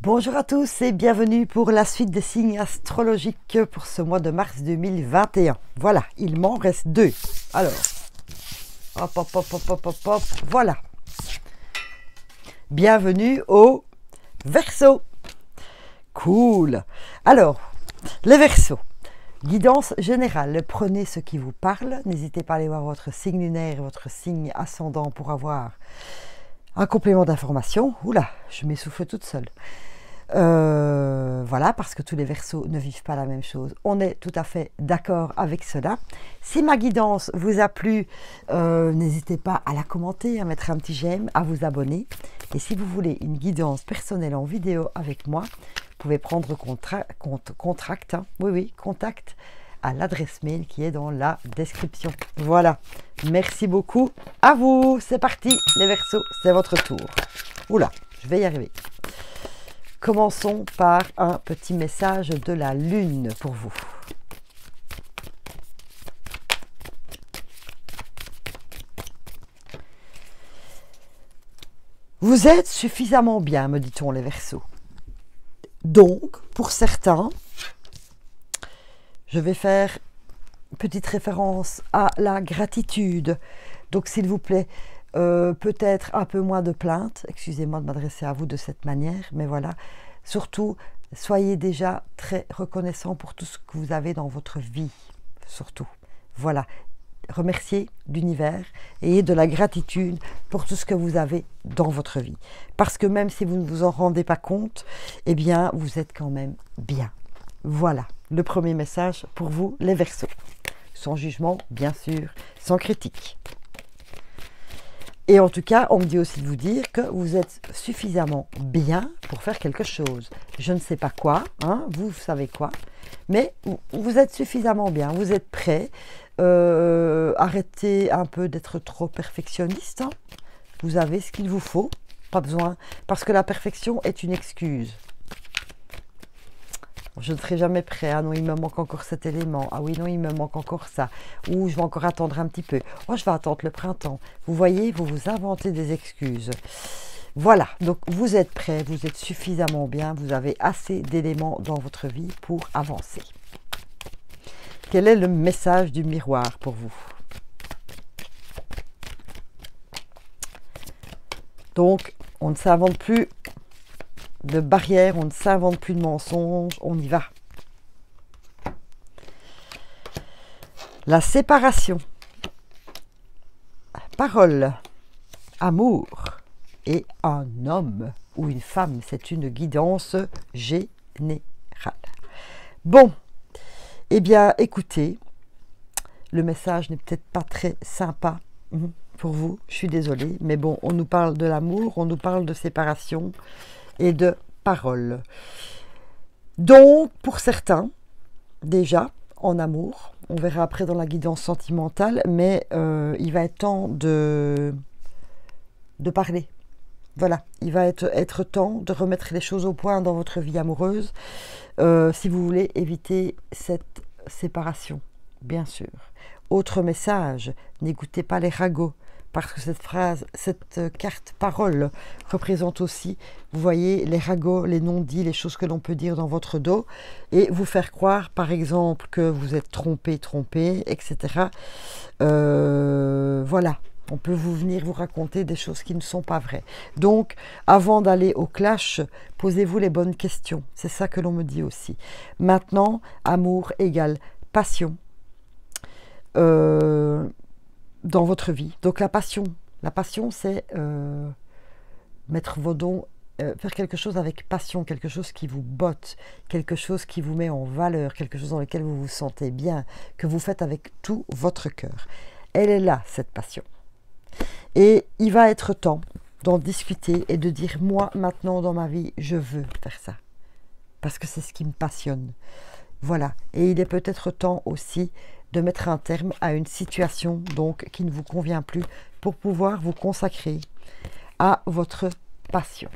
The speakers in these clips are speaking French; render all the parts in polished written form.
Bonjour à tous et bienvenue pour la suite des signes astrologiques pour ce mois de mars 2021. Voilà, il m'en reste deux. Alors, hop, hop, hop, hop, hop, hop, hop, voilà. Bienvenue au Verseau. Cool. Alors, les Verseaux. Guidance générale, prenez ce qui vous parle. N'hésitez pas à aller voir votre signe lunaire et votre signe ascendant pour avoir un complément d'information. Oula, je m'essouffle toute seule. Voilà, parce que tous les Verseaux ne vivent pas la même chose. On est tout à fait d'accord avec cela. Si ma guidance vous a plu, n'hésitez pas à la commenter, à mettre un petit j'aime, à vous abonner. Et si vous voulez une guidance personnelle en vidéo avec moi, vous pouvez prendre contact à l'adresse mail qui est dans la description. Voilà, merci beaucoup à vous. C'est parti, les Verseaux, c'est votre tour. Oula, je vais y arriver. Commençons par un petit message de la Lune pour vous. Vous êtes suffisamment bien, me dit-on, les Verseaux. Donc, pour certains, je vais faire une petite référence à la gratitude. Donc, s'il vous plaît, peut-être un peu moins de plaintes. Excusez-moi de m'adresser à vous de cette manière, mais voilà. Surtout, soyez déjà très reconnaissant pour tout ce que vous avez dans votre vie. Surtout, voilà. Remerciez l'univers et ayez de la gratitude pour tout ce que vous avez dans votre vie. Parce que même si vous ne vous en rendez pas compte, eh bien, vous êtes quand même bien. Voilà, le premier message pour vous, les Verseaux. Sans jugement, bien sûr, sans critique. Et en tout cas, on me dit aussi de vous dire que vous êtes suffisamment bien pour faire quelque chose. Je ne sais pas quoi, hein, vous savez quoi, mais vous êtes suffisamment bien, vous êtes prêt. Arrêtez un peu d'être trop perfectionniste. Hein. Vous avez ce qu'il vous faut, pas besoin, parce que la perfection est une excuse. Je ne serai jamais prêt. Ah non, il me manque encore cet élément. Ah oui, non, il me manque encore ça. Ou je vais encore attendre un petit peu. Oh, je vais attendre le printemps. Vous voyez, vous vous inventez des excuses. Voilà, donc vous êtes prêt, vous êtes suffisamment bien, vous avez assez d'éléments dans votre vie pour avancer. Quel est le message du miroir pour vous? Donc, on ne s'invente plus de barrières, on ne s'invente plus de mensonges, on y va. La séparation, parole, amour et un homme ou une femme, c'est une guidance générale. Bon, eh bien écoutez, le message n'est peut-être pas très sympa pour vous, je suis désolée, mais bon, on nous parle de l'amour, on nous parle de séparation et de parole. Donc, pour certains, déjà, en amour, on verra après dans la guidance sentimentale, mais il va être temps de parler. Voilà, il va être temps de remettre les choses au point dans votre vie amoureuse, si vous voulez éviter cette séparation, bien sûr. Autre message, n'écoutez pas les ragots. Parce que cette carte parole représente aussi, vous voyez, les ragots, les non-dits, les choses que l'on peut dire dans votre dos et vous faire croire, par exemple, que vous êtes trompé, etc. Voilà, on peut venir vous raconter des choses qui ne sont pas vraies. Donc, avant d'aller au clash, posez-vous les bonnes questions. C'est ça que l'on me dit aussi. Maintenant, amour égale passion. Dans votre vie. Donc la passion c'est mettre vos dons, faire quelque chose avec passion, quelque chose qui vous botte, quelque chose qui vous met en valeur, quelque chose dans lequel vous vous sentez bien, que vous faites avec tout votre cœur. Elle est là, cette passion. Et il va être temps d'en discuter et de dire, moi, maintenant, dans ma vie, je veux faire ça. Parce que c'est ce qui me passionne. Voilà. Et il est peut-être temps aussi de mettre un terme à une situation donc qui ne vous convient plus pour pouvoir vous consacrer à votre passion.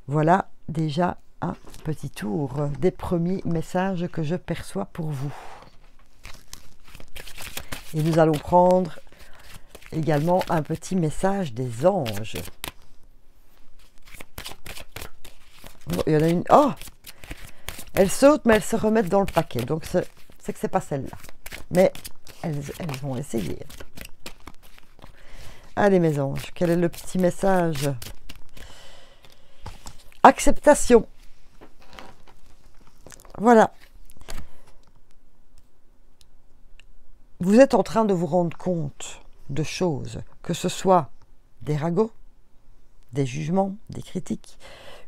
Voilà déjà un petit tour des premiers messages que je perçois pour vous. Et nous allons prendre également un petit message des anges. Bon, il y en a une. Oh, elles sautent, mais elles se remettent dans le paquet. Donc, c'est que c'est pas celle-là. Mais elles vont essayer. Allez, mes anges, quel est le petit message? Acceptation. Voilà. Vous êtes en train de vous rendre compte de choses, que ce soit des ragots, des jugements, des critiques,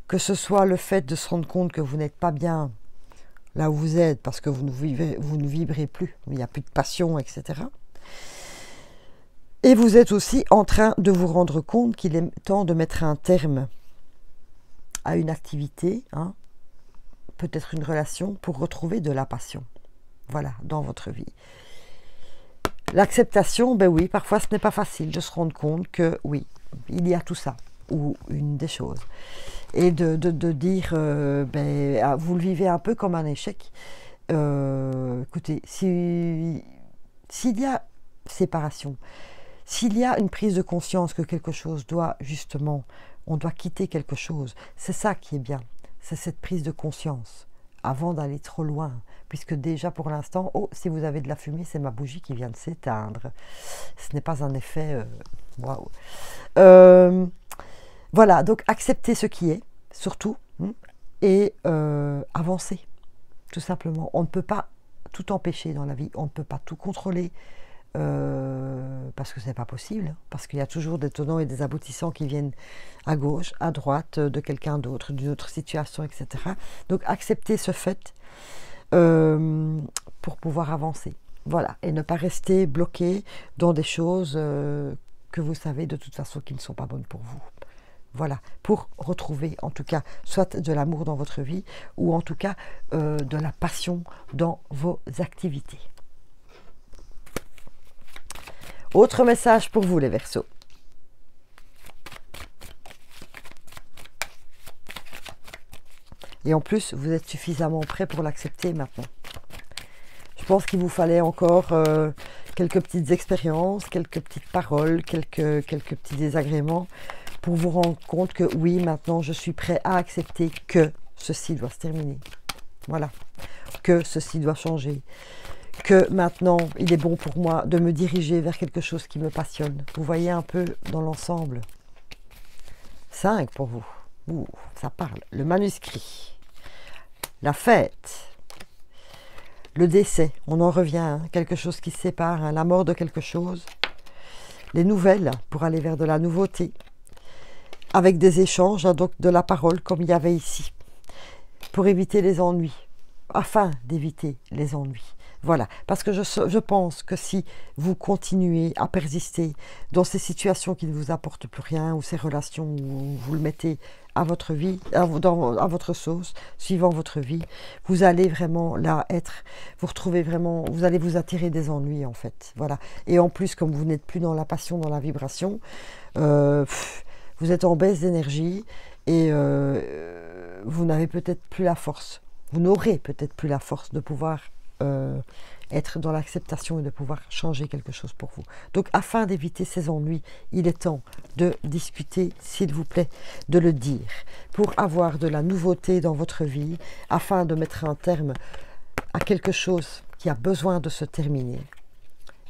que ce soit le fait de se rendre compte que vous n'êtes pas bien là où vous êtes parce que vous ne vibrez plus, il n'y a plus de passion, etc. Et vous êtes aussi en train de vous rendre compte qu'il est temps de mettre un terme à une activité, hein, peut-être une relation, pour retrouver de la passion. Voilà, dans votre vie. L'acceptation, ben oui, parfois ce n'est pas facile de se rendre compte que oui, il y a tout ça, ou une des choses. Et de dire, vous le vivez un peu comme un échec. Écoutez, s'il y a séparation, s'il y a une prise de conscience que quelque chose doit justement, on doit quitter quelque chose, c'est ça qui est bien, c'est cette prise de conscience, avant d'aller trop loin, puisque déjà pour l'instant, oh, si vous avez de la fumée, c'est ma bougie qui vient de s'éteindre. Ce n'est pas un effet, waouh. Voilà, donc accepter ce qui est, surtout, et avancer, tout simplement. On ne peut pas tout empêcher dans la vie, on ne peut pas tout contrôler, parce que ce n'est pas possible, parce qu'il y a toujours des tenants et des aboutissants qui viennent à gauche, à droite, de quelqu'un d'autre, d'une autre situation, etc. Donc accepter ce fait pour pouvoir avancer. Voilà, et ne pas rester bloqué dans des choses que vous savez de toute façon qui ne sont pas bonnes pour vous. Voilà, pour retrouver en tout cas soit de l'amour dans votre vie ou en tout cas de la passion dans vos activités. Autre message pour vous les Verseaux. Et en plus, vous êtes suffisamment prêt pour l'accepter maintenant. Je pense qu'il vous fallait encore quelques petites expériences, quelques petites paroles, quelques petits désagréments pour vous rendre compte que oui, maintenant je suis prêt à accepter que ceci doit se terminer. Voilà, que ceci doit changer. Que maintenant, il est bon pour moi de me diriger vers quelque chose qui me passionne. Vous voyez un peu dans l'ensemble. 5 pour vous. Ouh, ça parle. Le manuscrit. La fête. Le décès. On en revient. Hein, quelque chose qui se sépare. Hein, la mort de quelque chose. Les nouvelles pour aller vers de la nouveauté. Avec des échanges, hein, donc de la parole comme il y avait ici. Pour éviter les ennuis. Afin d'éviter les ennuis. Voilà, parce que je pense que si vous continuez à persister dans ces situations qui ne vous apportent plus rien, ou ces relations où vous le mettez à votre vie, à votre sauce, suivant votre vie, vous allez vraiment là vous retrouvez vraiment, vous allez vous attirer des ennuis en fait. Voilà. Et en plus, comme vous n'êtes plus dans la passion, dans la vibration, vous êtes en baisse d'énergie et vous n'avez peut-être plus la force. Vous n'aurez peut-être plus la force de pouvoir être dans l'acceptation et de pouvoir changer quelque chose pour vous. Donc, afin d'éviter ces ennuis, il est temps de discuter, s'il vous plaît, de le dire, pour avoir de la nouveauté dans votre vie, afin de mettre un terme à quelque chose qui a besoin de se terminer,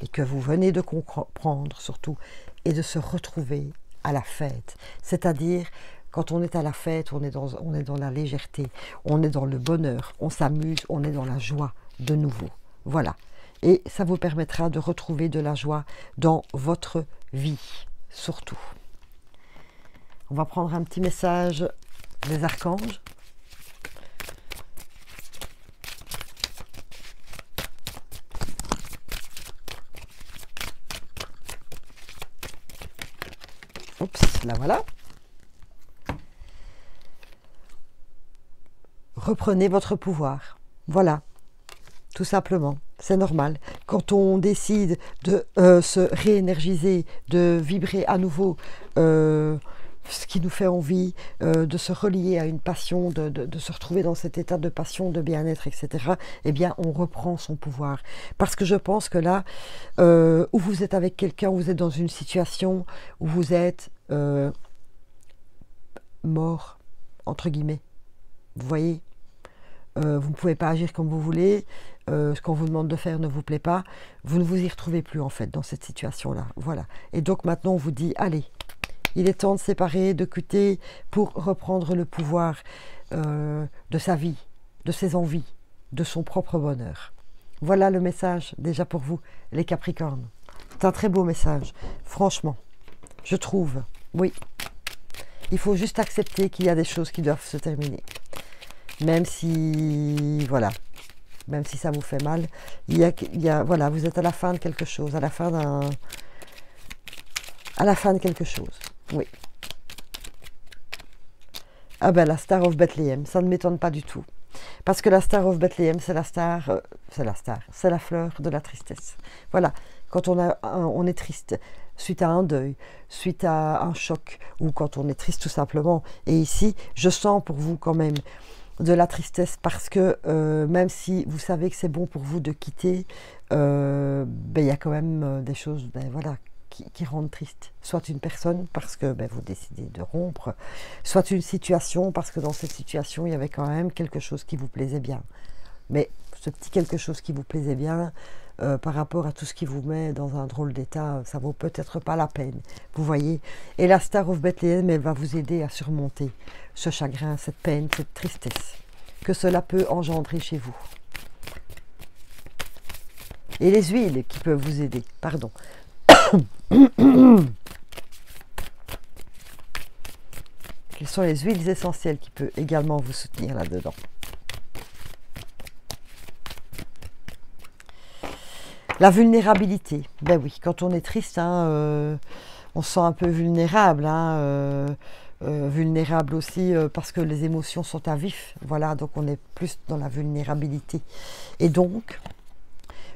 et que vous venez de comprendre surtout, et de se retrouver à la fête. C'est-à-dire, quand on est à la fête, on est dans la légèreté, on est dans le bonheur, on s'amuse, on est dans la joie de nouveau. Voilà. Et ça vous permettra de retrouver de la joie dans votre vie, surtout. On va prendre un petit message des archanges. Oups, là voilà. Reprenez votre pouvoir. Voilà. Tout simplement, c'est normal. Quand on décide de se réénergiser, de vibrer à nouveau ce qui nous fait envie, de se relier à une passion, de se retrouver dans cet état de passion, de bien-être, etc., eh bien, on reprend son pouvoir. Parce que je pense que là, où vous êtes avec quelqu'un, où vous êtes dans une situation où vous êtes mort, entre guillemets, Vous voyez, vous ne pouvez pas agir comme vous voulez, ce qu'on vous demande de faire ne vous plaît pas, vous ne vous y retrouvez plus en fait dans cette situation-là. Voilà. Et donc maintenant on vous dit, allez, il est temps de séparer, de quitter pour reprendre le pouvoir de sa vie, de ses envies, de son propre bonheur. Voilà le message déjà pour vous, les Capricornes. C'est un très beau message, franchement, je trouve, oui. Il faut juste accepter qu'il y a des choses qui doivent se terminer. Même si, voilà, même si ça vous fait mal, voilà, vous êtes à la fin de quelque chose, à la fin de quelque chose, oui. Ah ben, la Star of Bethléem, ça ne m'étonne pas du tout. Parce que la Star of Bethléem, c'est la fleur de la tristesse. Voilà, quand on est triste, suite à un deuil, suite à un choc, ou quand on est triste tout simplement. Et ici, je sens pour vous quand même de la tristesse, parce que même si vous savez que c'est bon pour vous de quitter, ben, y a quand même des choses, ben, voilà, qui rendent triste. Soit une personne, parce que ben, vous décidez de rompre, soit une situation, parce que dans cette situation, il y avait quand même quelque chose qui vous plaisait bien. Mais ce petit quelque chose qui vous plaisait bien, par rapport à tout ce qui vous met dans un drôle d'état, ça vaut peut-être pas la peine, vous voyez. Et la Star of Bethléem, elle va vous aider à surmonter ce chagrin, cette peine, cette tristesse que cela peut engendrer chez vous. Et les huiles qui peuvent vous aider, pardon. Quelles sont les huiles essentielles qui peuvent également vous soutenir là-dedans? La vulnérabilité. Ben oui, quand on est triste, hein, on se sent un peu vulnérable. Hein, vulnérable aussi parce que les émotions sont à vif. Voilà, donc on est plus dans la vulnérabilité. Et donc,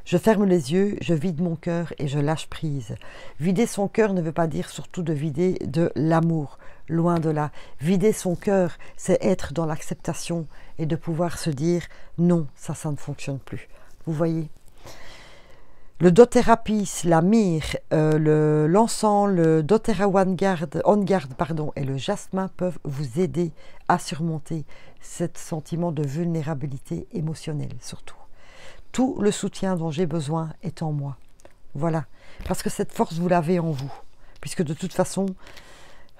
je ferme les yeux, je vide mon cœur et je lâche prise. Vider son cœur ne veut pas dire surtout de vider de l'amour. Loin de là. Vider son cœur, c'est être dans l'acceptation et de pouvoir se dire non, ça ne fonctionne plus. Vous voyez? Le doTERRA-PEACE, la myrrhe, l'encens, le doTERRA On Guard, pardon, et le jasmin peuvent vous aider à surmonter ce sentiment de vulnérabilité émotionnelle surtout. Tout le soutien dont j'ai besoin est en moi. Voilà. Parce que cette force, vous l'avez en vous. Puisque de toute façon,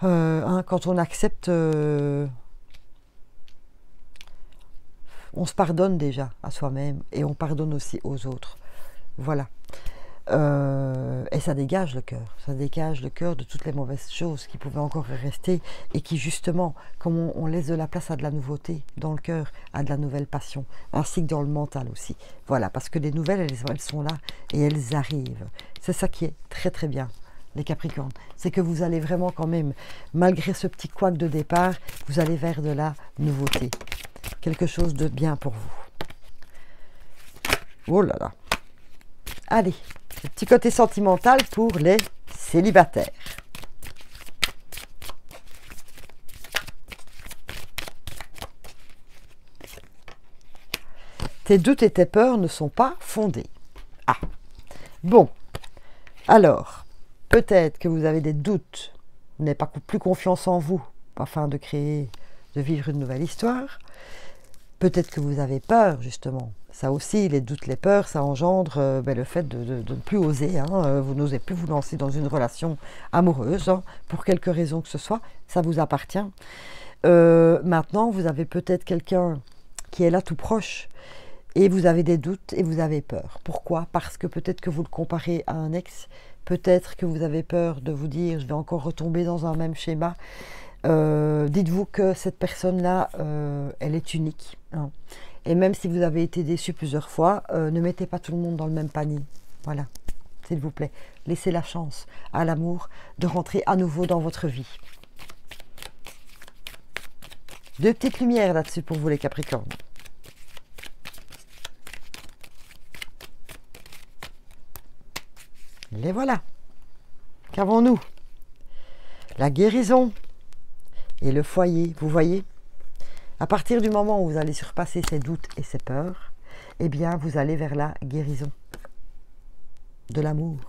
hein, quand on accepte, on se pardonne déjà à soi-même et on pardonne aussi aux autres. Voilà. Et ça dégage le cœur. Ça dégage le cœur de toutes les mauvaises choses qui pouvaient encore rester et qui justement, comme on laisse de la place à de la nouveauté dans le cœur, à de la nouvelle passion, ainsi que dans le mental aussi. Voilà, parce que les nouvelles, elles sont là et elles arrivent. C'est ça qui est très très bien, les Capricornes. C'est que vous allez vraiment quand même, malgré ce petit couac de départ, vous allez vers de la nouveauté. Quelque chose de bien pour vous. Oh là là. Allez, le petit côté sentimental pour les célibataires. Tes doutes et tes peurs ne sont pas fondés. Ah, bon. Alors, peut-être que vous avez des doutes, vous n'avez pas plus confiance en vous, afin de vivre une nouvelle histoire. Peut-être que vous avez peur, justement. Ça aussi, les doutes, les peurs, ça engendre le fait de ne plus oser. Hein, vous n'osez plus vous lancer dans une relation amoureuse, hein, pour quelque raison que ce soit. Ça vous appartient. Maintenant, vous avez peut-être quelqu'un qui est là tout proche et vous avez des doutes et vous avez peur. Pourquoi? Parce que peut-être que vous le comparez à un ex. Peut-être que vous avez peur de vous dire « je vais encore retomber dans un même schéma ». Dites-vous que cette personne-là, elle est unique. Hein. Et même si vous avez été déçu plusieurs fois, ne mettez pas tout le monde dans le même panier. Voilà, s'il vous plaît. Laissez la chance à l'amour de rentrer à nouveau dans votre vie. Deux petites lumières là-dessus pour vous les Capricornes. Les voilà. Qu'avons-nous? La guérison et le foyer, vous voyez? À partir du moment où vous allez surpasser ces doutes et ces peurs, eh bien, vous allez vers la guérison de l'amour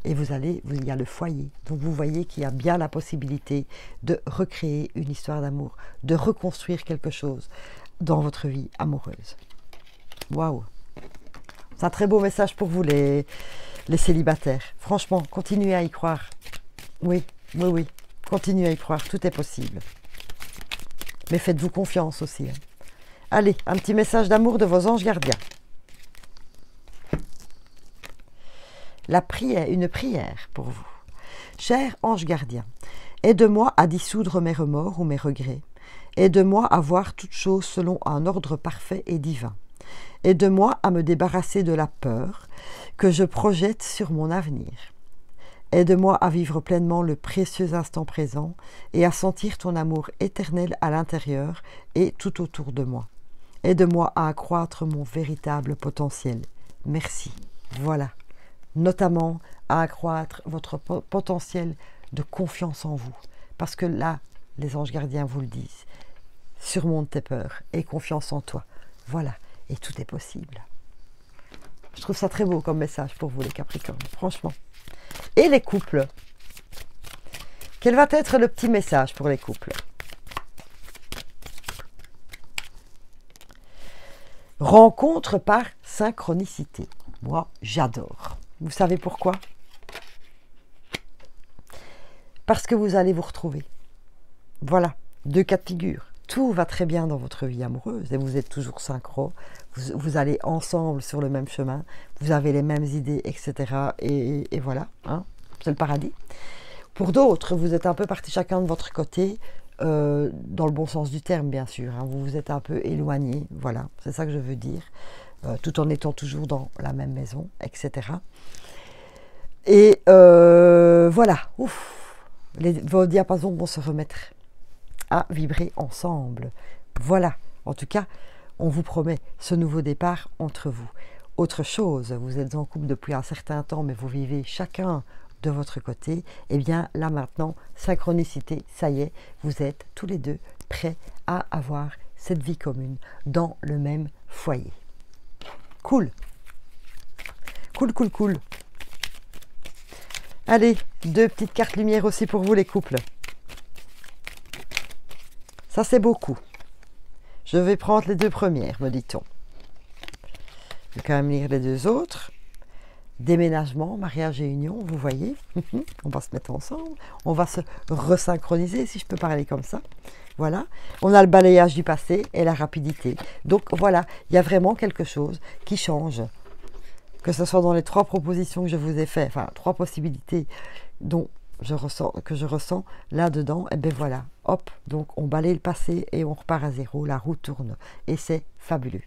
et il y a le foyer. Donc vous voyez qu'il y a bien la possibilité de recréer une histoire d'amour, de reconstruire quelque chose dans votre vie amoureuse. Waouh! C'est un très beau message pour vous les célibataires. Franchement, continuez à y croire. Oui, oui, oui. Continuez à y croire, tout est possible. Mais faites-vous confiance aussi. Hein. Allez, un petit message d'amour de vos anges gardiens. Une prière pour vous. Cher ange gardien, aide-moi à dissoudre mes remords ou mes regrets. Aide-moi à voir toutes choses selon un ordre parfait et divin. Aide-moi à me débarrasser de la peur que je projette sur mon avenir. Aide-moi à vivre pleinement le précieux instant présent et à sentir ton amour éternel à l'intérieur et tout autour de moi. Aide-moi à accroître mon véritable potentiel. Merci. Voilà. Notamment à accroître votre potentiel de confiance en vous. Parce que là, les anges gardiens vous le disent. Surmonte tes peurs et confiance en toi. Voilà. Et tout est possible. Je trouve ça très beau comme message pour vous les Capricornes. Franchement. Et les couples. Quel va être le petit message pour les couples? Rencontre par synchronicité. Moi, j'adore. Vous savez pourquoi? Parce que vous allez vous retrouver. Voilà, 2 cas de figure. Tout va très bien dans votre vie amoureuse et vous êtes toujours synchro. Vous allez ensemble sur le même chemin. Vous avez les mêmes idées, etc. Et voilà, hein, c'est le paradis. Pour d'autres, vous êtes un peu partis chacun de votre côté, dans le bon sens du terme, bien sûr. Hein, vous vous êtes un peu éloignés, voilà, c'est ça que je veux dire. Tout en étant toujours dans la même maison, etc. Et voilà, ouf, vos diapasons vont se remettre à vibrer ensemble. Voilà, en tout cas, on vous promet ce nouveau départ entre vous. Autre chose, vous êtes en couple depuis un certain temps, mais vous vivez chacun de votre côté. Et bien là maintenant, synchronicité, ça y est, vous êtes tous les deux prêts à avoir cette vie commune dans le même foyer. Cool. Cool, cool, cool. Allez, 2 petites cartes lumière aussi pour vous les couples. Ça c'est beaucoup. Je vais prendre les 2 premières, me dit-on. Je vais quand même lire les 2 autres. Déménagement, mariage et union, vous voyez. On va se mettre ensemble. On va se resynchroniser, si je peux parler comme ça. Voilà. On a le balayage du passé et la rapidité. Donc voilà, il y a vraiment quelque chose qui change. Que ce soit dans les 3 propositions que je vous ai faites, enfin 3 possibilités que je ressens là-dedans, et bien voilà, hop, donc on balaye le passé et on repart à zéro, la roue tourne. Et c'est fabuleux.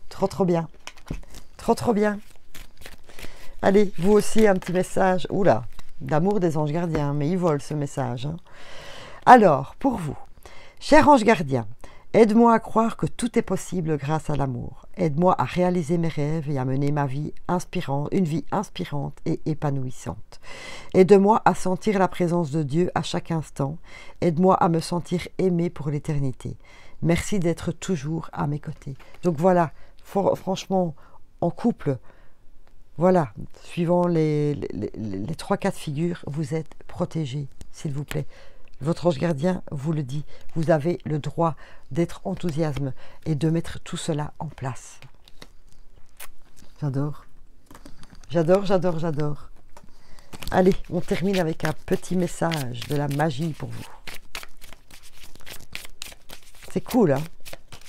Trop, trop bien. Trop, trop bien. Allez, vous aussi, un petit message. Oula, d'amour des anges gardiens, mais ils volent ce message. Hein. Alors, pour vous, cher ange gardien, aide-moi à croire que tout est possible grâce à l'amour. Aide-moi à réaliser mes rêves et à mener une vie inspirante et épanouissante. Aide-moi à sentir la présence de Dieu à chaque instant. Aide-moi à me sentir aimé pour l'éternité. Merci d'être toujours à mes côtés. Donc voilà, franchement, en couple, voilà, suivant les 3 cas de figure, vous êtes protégés, s'il vous plaît. Votre ange gardien vous le dit, vous avez le droit d'être enthousiasme et de mettre tout cela en place. J'adore. J'adore, j'adore, j'adore. Allez, on termine avec un petit message de la magie pour vous. C'est cool, hein,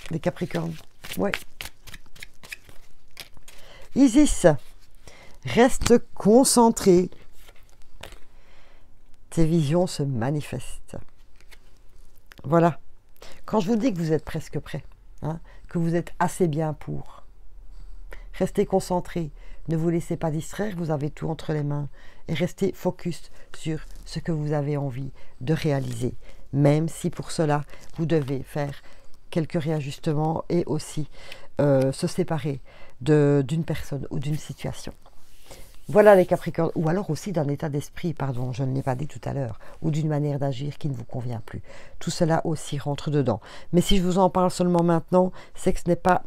les Capricornes. Ouais. Isis, reste concentré. Tes visions se manifestent. Voilà. Quand je vous dis que vous êtes presque prêt, hein, que vous êtes assez bien pour, restez concentré. Ne vous laissez pas distraire, vous avez tout entre les mains. Et restez focus sur ce que vous avez envie de réaliser. Même si pour cela, vous devez faire quelques réajustements et aussi se séparer d'une personne ou d'une situation. Voilà les Capricornes, ou alors aussi d'un état d'esprit, pardon, je ne l'ai pas dit tout à l'heure, ou d'une manière d'agir qui ne vous convient plus. Tout cela aussi rentre dedans. Mais si je vous en parle seulement maintenant, c'est que ce n'est pas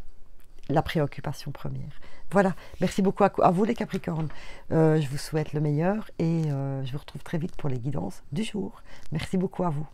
la préoccupation première. Voilà, merci beaucoup à vous les Capricornes. Je vous souhaite le meilleur et je vous retrouve très vite pour les guidances du jour. Merci beaucoup à vous.